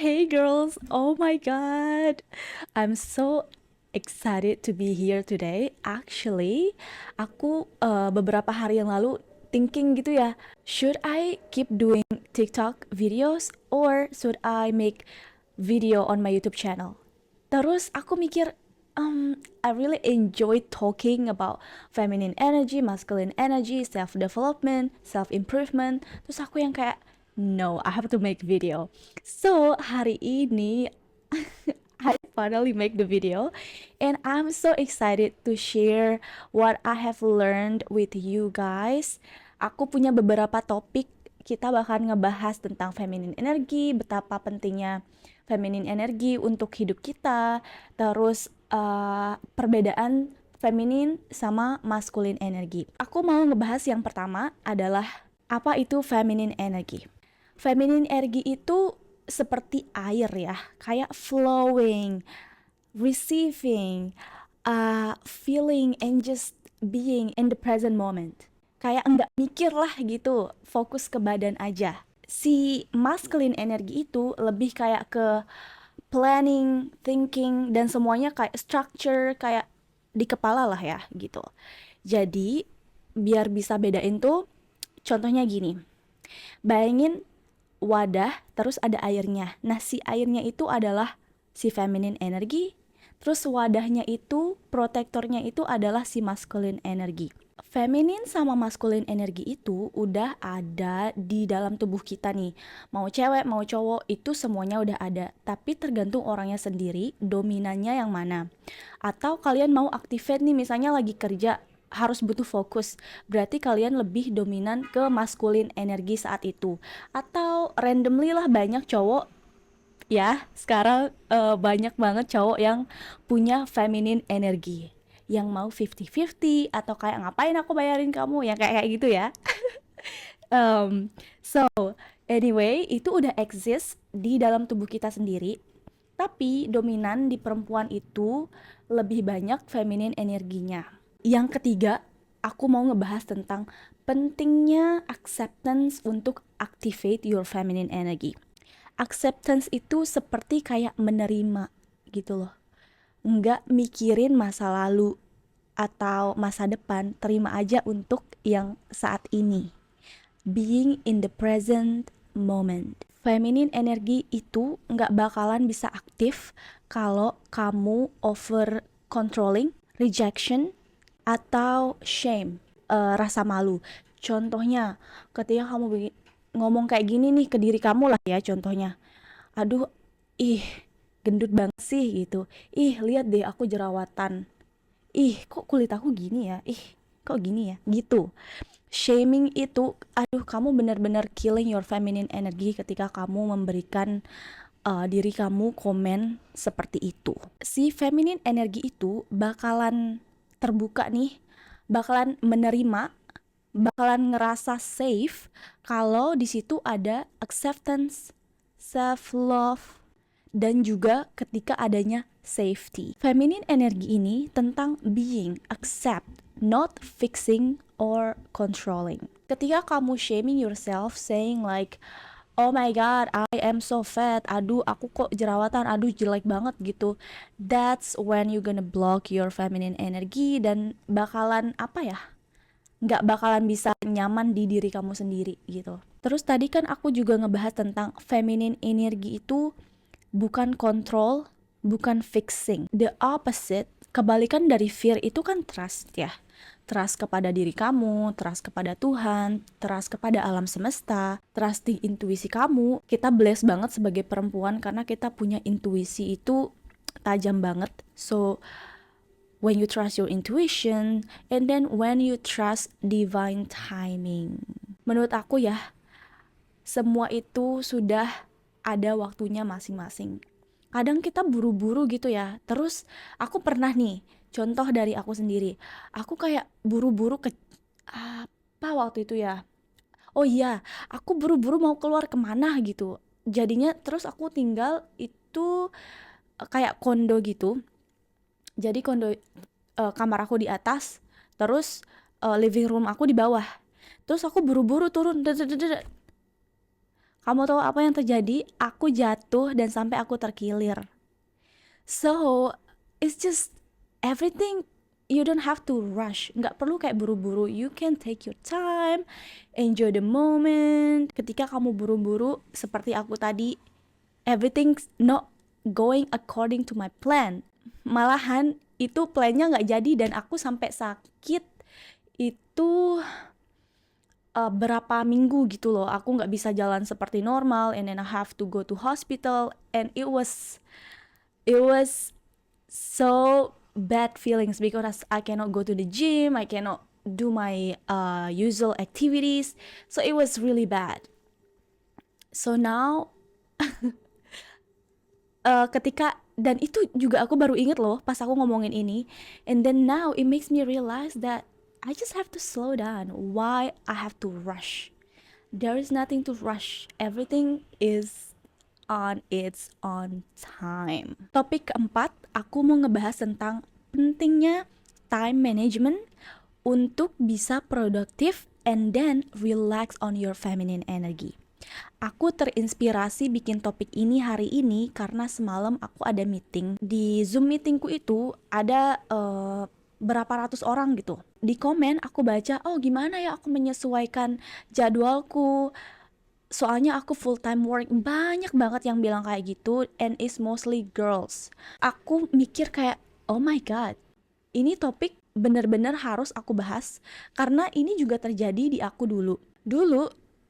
Hey girls, oh my god. I'm so excited to be here today. Actually, aku beberapa hari yang lalu thinking gitu ya, should I keep doing TikTok videos or should I make video on my YouTube channel? Terus aku mikir, I really enjoy talking about feminine energy, masculine energy, self-development, self-improvement. Terus aku yang kayak, no, I have to make video. So, hari ini, I finally make the video and I'm so excited to share what I have learned with you guys. Aku punya beberapa topik, kita bahkan ngebahas tentang feminine energy, betapa pentingnya feminine energy untuk hidup kita, terus perbedaan feminin sama masculine energy. Aku mau ngebahas yang pertama adalah apa itu feminine energy. Feminine energy itu seperti air ya, kayak flowing, receiving, feeling and just being in the present moment. Kayak enggak mikir lah gitu, fokus ke badan aja. Si masculine energy itu lebih kayak ke planning, thinking, dan semuanya kayak structure, kayak di kepala lah ya gitu. Jadi biar bisa bedain tuh, contohnya gini, bayangin wadah terus ada airnya. Nah si airnya itu adalah si feminine energy, terus wadahnya itu, protektornya itu adalah si masculine energy. Feminin sama masculine energy itu udah ada di dalam tubuh kita nih. Mau cewek, mau cowok, itu semuanya udah ada. Tapi tergantung orangnya sendiri, dominannya yang mana. Atau kalian mau activate nih, misalnya lagi kerja, harus butuh fokus. Berarti kalian lebih dominan ke masculine energy saat itu. Atau randomly lah banyak cowok ya sekarang banyak banget cowok yang punya feminine energy yang mau 50-50 atau kayak ngapain aku bayarin kamu yang kayak gitu ya. So anyway itu udah exist di dalam tubuh kita sendiri, tapi dominan di perempuan itu lebih banyak feminine energinya. Yang ketiga, aku mau ngebahas tentang pentingnya acceptance untuk activate your feminine energy. Acceptance itu seperti kayak menerima gitu loh. Nggak mikirin masa lalu atau masa depan, terima aja untuk yang saat ini. Being in the present moment. Feminine energy itu nggak bakalan bisa aktif kalau kamu over controlling, rejection, atau shame, rasa malu. Contohnya, ketika kamu ngomong kayak gini nih ke diri kamu lah ya contohnya. Aduh, ih, gendut banget sih gitu. Ih, lihat deh aku jerawatan. Ih, kok kulit aku gini ya? Ih, kok gini ya? Gitu. Shaming itu, aduh kamu benar-benar killing your feminine energy ketika kamu memberikan diri kamu komen seperti itu. Si feminine energy itu bakalan terbuka nih, bakalan menerima, bakalan ngerasa safe kalau di situ ada acceptance, self love, dan juga ketika adanya safety. Feminine energy ini tentang being, accept, not fixing or controlling. Ketika kamu shaming yourself, saying like, oh my god, I am so fat, aduh aku kok jerawatan, aduh jelek banget gitu. That's when you gonna block your feminine energy dan bakalan apa ya, nggak bakalan bisa nyaman di diri kamu sendiri gitu. Terus tadi kan aku juga ngebahas tentang feminine energy itu bukan control, bukan fixing. The opposite, kebalikan dari fear itu kan trust ya. Trust kepada diri kamu, trust kepada Tuhan, trust kepada alam semesta, trust di intuisi kamu. Kita blessed banget sebagai perempuan karena kita punya intuisi itu tajam banget. So, when you trust your intuition, and then when you trust divine timing. Menurut aku ya, semua itu sudah ada waktunya masing-masing. Kadang kita buru-buru gitu ya. Terus aku pernah nih, contoh dari aku sendiri. Aku kayak buru-buru ke apa waktu itu ya? Oh iya, aku buru-buru mau keluar kemana gitu. Jadinya terus aku tinggal itu kayak kondo gitu. Jadi kondo kamar aku di atas, terus living room aku di bawah. Terus aku buru-buru turun, Kamu tahu apa yang terjadi? Aku jatuh dan sampai aku terkilir. So, it's just everything, you don't have to rush. Nggak perlu kayak buru-buru. You can take your time, enjoy the moment. Ketika kamu buru-buru, seperti aku tadi, everything's not going according to my plan. Malahan itu plannya nggak jadi dan aku sampai sakit itu berapa minggu gitu loh. Aku nggak bisa jalan seperti normal, and then I have to go to hospital, and it was so bad feelings because I cannot go to the gym, I cannot do my usual activities, so it was really bad. So now ketika, dan itu juga aku baru inget loh pas aku ngomongin ini, and then now it makes me realize that I just have to slow down. Why I have to rush? There is nothing to rush. Everything is on its own time. Topik keempat, aku mau ngebahas tentang pentingnya time management untuk bisa produktif and then relax on your feminine energy. Aku terinspirasi bikin topik ini hari ini karena semalam aku ada meeting. Di Zoom meetingku itu ada berapa ratus orang gitu. Di komen aku baca, oh gimana ya aku menyesuaikan jadwalku, soalnya aku full time work. Banyak banget yang bilang kayak gitu, and it's mostly girls. Aku mikir kayak, oh my god, ini topik bener-bener harus aku bahas karena ini juga terjadi di aku dulu.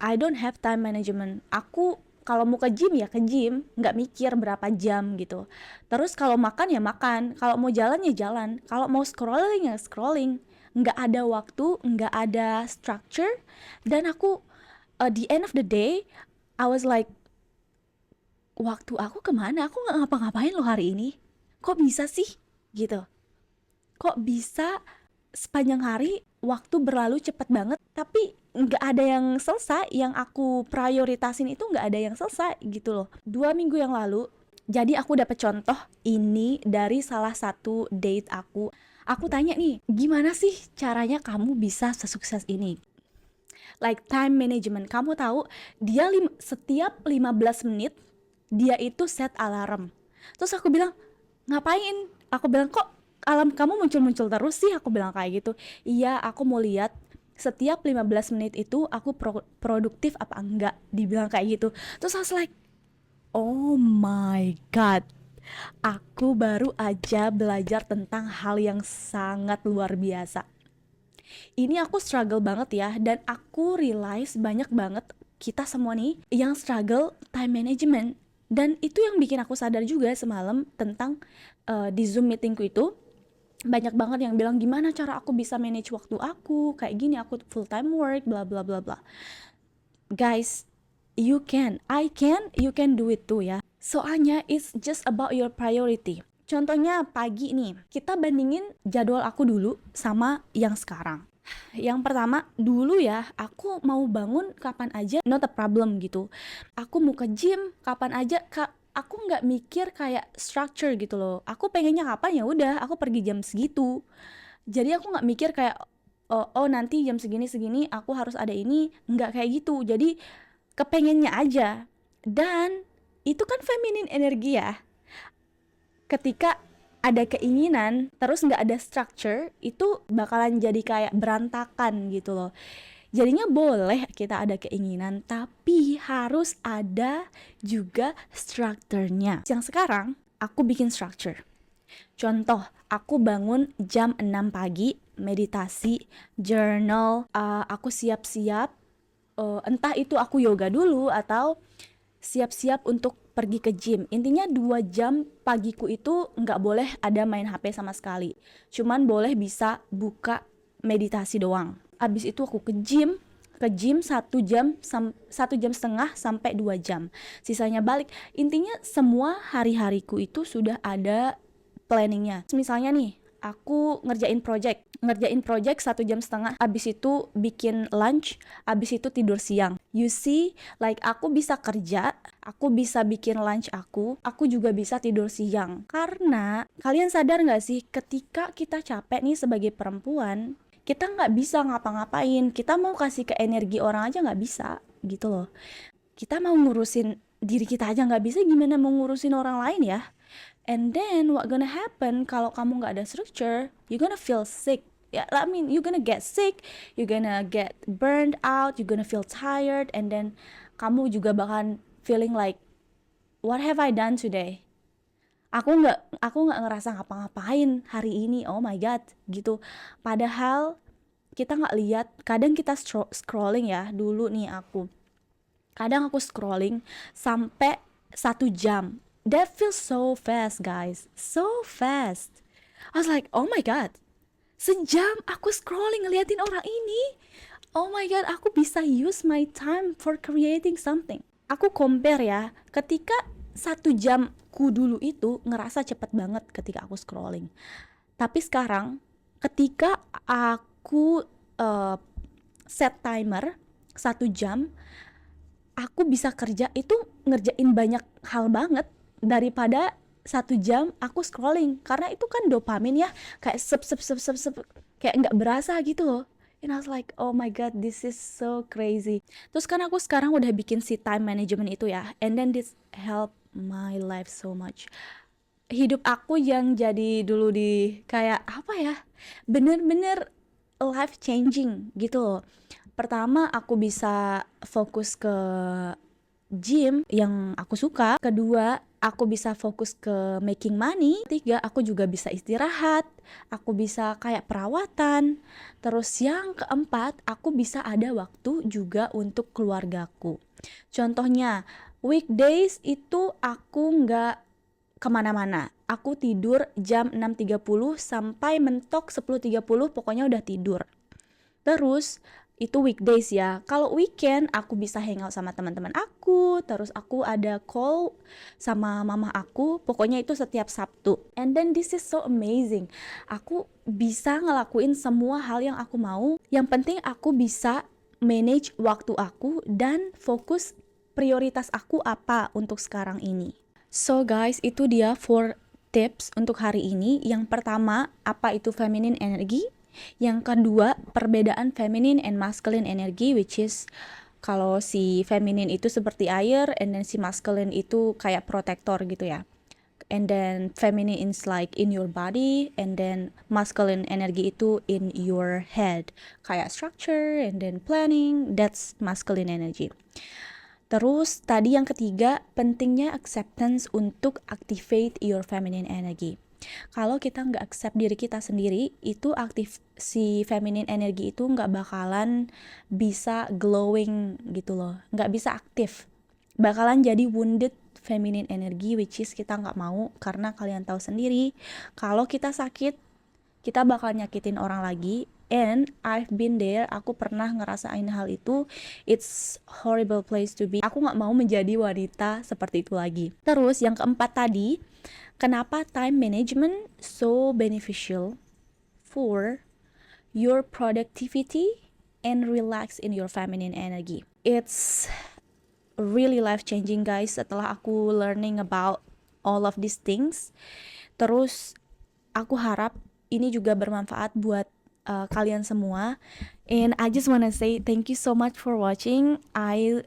I don't have time management. Aku kalau mau ke gym ya ke gym, nggak mikir berapa jam gitu. Terus kalau makan ya makan, kalau mau jalan ya jalan, kalau mau scrolling ya scrolling. Nggak ada waktu, nggak ada structure, dan aku the end of the day, I was like, waktu aku kemana? Aku nggak ngapa-ngapain loh hari ini. Kok bisa sih? Gitu. Kok bisa sepanjang hari waktu berlalu cepet banget, tapi nggak ada yang selesai. Yang aku prioritasin itu nggak ada yang selesai gitu loh. 2 minggu yang lalu, jadi aku dapet contoh ini dari salah satu date aku. Aku tanya nih, gimana sih caranya kamu bisa sesukses ini? Like time management, kamu tahu dia setiap 15 menit dia itu set alarm. Terus aku bilang, ngapain? Aku bilang, kok alarm kamu muncul-muncul terus sih? Aku bilang kayak gitu. Iya, aku mau lihat setiap 15 menit itu aku produktif apa enggak. Dibilang kayak gitu. Terus I was like, oh my god, aku baru aja belajar tentang hal yang sangat luar biasa. Ini aku struggle banget ya, dan aku realize banyak banget kita semua nih yang struggle time management. Dan itu yang bikin aku sadar juga semalam tentang di Zoom meetingku itu banyak banget yang bilang, gimana cara aku bisa manage waktu aku kayak gini, aku full time work bla bla bla bla. Guys, you can, I can, you can do it too ya. Soalnya it's just about your priority. Contohnya pagi nih, kita bandingin jadwal aku dulu sama yang sekarang. Yang pertama, dulu ya, aku mau bangun kapan aja, not a problem gitu. Aku mau ke gym kapan aja, aku nggak mikir kayak structure gitu loh. Aku pengennya kapan ya udah, aku pergi jam segitu. Jadi aku nggak mikir kayak oh nanti jam segini aku harus ada ini, nggak kayak gitu. Jadi kepengennya aja. Dan itu kan feminine energi ya. Ketika ada keinginan terus nggak ada structure, itu bakalan jadi kayak berantakan gitu loh. Jadinya boleh kita ada keinginan, tapi harus ada juga strukturnya. Yang sekarang aku bikin structure. Contoh, aku bangun jam 6 pagi, meditasi, journal, aku siap-siap, entah itu aku yoga dulu atau siap-siap untuk pergi ke gym. Intinya 2 jam pagiku itu nggak boleh ada main HP sama sekali. Cuman boleh bisa buka meditasi doang. Abis itu aku ke gym 1 jam setengah sampai 2 jam. Sisanya balik. Intinya semua hari-hariku itu sudah ada planningnya. Misalnya nih, aku ngerjain project 1 jam setengah, abis itu bikin lunch, abis itu tidur siang. You see, like aku bisa kerja, aku bisa bikin lunch aku juga bisa tidur siang. Karena kalian sadar gak sih, ketika kita capek nih sebagai perempuan, kita gak bisa ngapa-ngapain. Kita mau kasih ke energi orang aja gak bisa gitu loh. kita mau ngurusin diri kita aja nggak bisa, gimana mau ngurusin orang lain ya? And then what gonna happen kalau kamu nggak ada structure? You gonna feel sick. Ya, I mean, you gonna get sick, you gonna get burned out, you gonna feel tired, and then kamu juga bahkan feeling like, what have I done today? Aku nggak ngerasa ngapa-ngapain hari ini. Oh my god, gitu. Padahal kita nggak lihat. Kadang kita scrolling ya. Dulu nih kadang aku scrolling sampai 1 jam. That feels so fast, guys, so fast. I was like, oh my god, sejam aku scrolling ngeliatin orang ini. Oh my god, aku bisa use my time for creating something. Aku compare ya, ketika 1 jamku dulu itu ngerasa cepet banget ketika aku scrolling. Tapi sekarang ketika aku set timer 1 jam, aku bisa kerja itu, ngerjain banyak hal banget daripada 1 jam aku scrolling. Karena itu kan dopamin ya, kayak sep, kayak nggak berasa gitu loh. And I was like, oh my god, this is so crazy. Terus kan aku sekarang udah bikin si time management itu ya, and then this help my life so much. Hidup aku yang jadi dulu di kayak apa ya, bener-bener life changing gitu loh. Pertama, aku bisa fokus ke gym yang aku suka. Kedua, aku bisa fokus ke making money. Tiga, aku juga bisa istirahat. Aku bisa kayak perawatan. Terus yang keempat, aku bisa ada waktu juga untuk keluargaku. Contohnya, weekdays itu aku nggak kemana-mana. Aku tidur jam 6.30 sampai mentok 10.30, pokoknya udah tidur. Terus itu weekdays ya. Kalau weekend aku bisa hangout sama teman-teman aku, terus aku ada call sama mama aku, pokoknya itu setiap Sabtu. And then this is so amazing. Aku bisa ngelakuin semua hal yang aku mau. Yang penting aku bisa manage waktu aku dan fokus prioritas aku apa untuk sekarang ini. So guys, itu dia 4 tips untuk hari ini. Yang pertama, apa itu feminine energy? Yang kedua, perbedaan feminine and masculine energy, which is kalau si feminine itu seperti air, and then si masculine itu kayak protektor gitu ya. And then feminine is like in your body, and then masculine energy itu in your head, kayak structure and then planning. That's masculine energy. Terus tadi yang ketiga, pentingnya acceptance untuk activate your feminine energy. Kalau kita nggak accept diri kita sendiri, itu si feminine energy itu nggak bakalan bisa glowing gitu loh, nggak bisa aktif, bakalan jadi wounded feminine energy, which is kita nggak mau. Karena kalian tahu sendiri, kalau kita sakit, kita bakal nyakitin orang lagi. And I've been there, aku pernah ngerasain hal itu. It's horrible place to be. Aku nggak mau menjadi wanita seperti itu lagi. Terus yang keempat tadi, kenapa time management so beneficial for your productivity and relax in your feminine energy. It's really life changing guys, setelah aku learning about all of these things. Terus aku harap ini juga bermanfaat buat kalian semua. And I just wanna say thank you so much for watching. I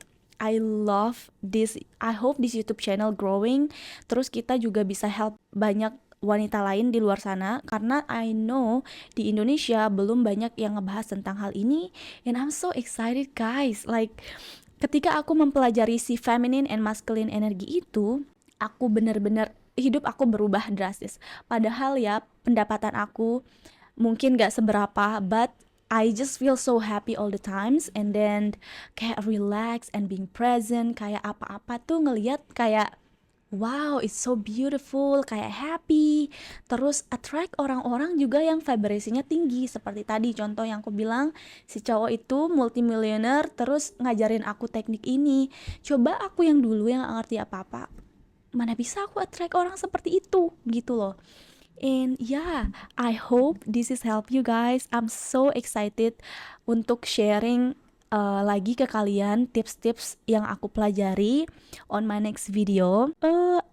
love this. I hope this YouTube channel growing. Terus kita juga bisa help banyak wanita lain di luar sana, karena I know di Indonesia belum banyak yang ngebahas tentang hal ini. And I'm so excited guys. Like ketika aku mempelajari si feminine and masculine energy itu, aku bener-bener hidup aku berubah drastis. Padahal ya pendapatan aku mungkin gak seberapa, but I just feel so happy all the times. And then kayak relax and being present, kayak apa-apa tuh ngelihat kayak wow, it's so beautiful, kayak happy. Terus attract orang-orang juga yang vibrasinya tinggi. Seperti tadi contoh yang aku bilang, si cowok itu multimillionaire terus ngajarin aku teknik ini. Coba aku yang dulu yang gak ngerti apa-apa, mana bisa aku attract orang seperti itu gitu loh. And yeah, I hope this is help you guys. I'm so excited untuk sharing lagi ke kalian tips-tips yang aku pelajari on my next video.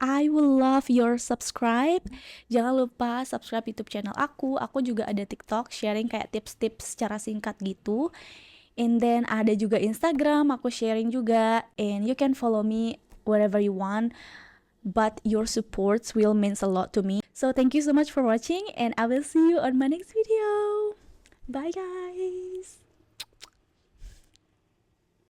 I will love your subscribe. Jangan lupa subscribe YouTube channel aku. Aku juga ada TikTok sharing kayak tips-tips secara singkat gitu. And then ada juga Instagram, aku sharing juga, and you can follow me wherever you want. But your supports will means a lot to me. So thank you so much for watching, and I will see you on my next video. Bye guys.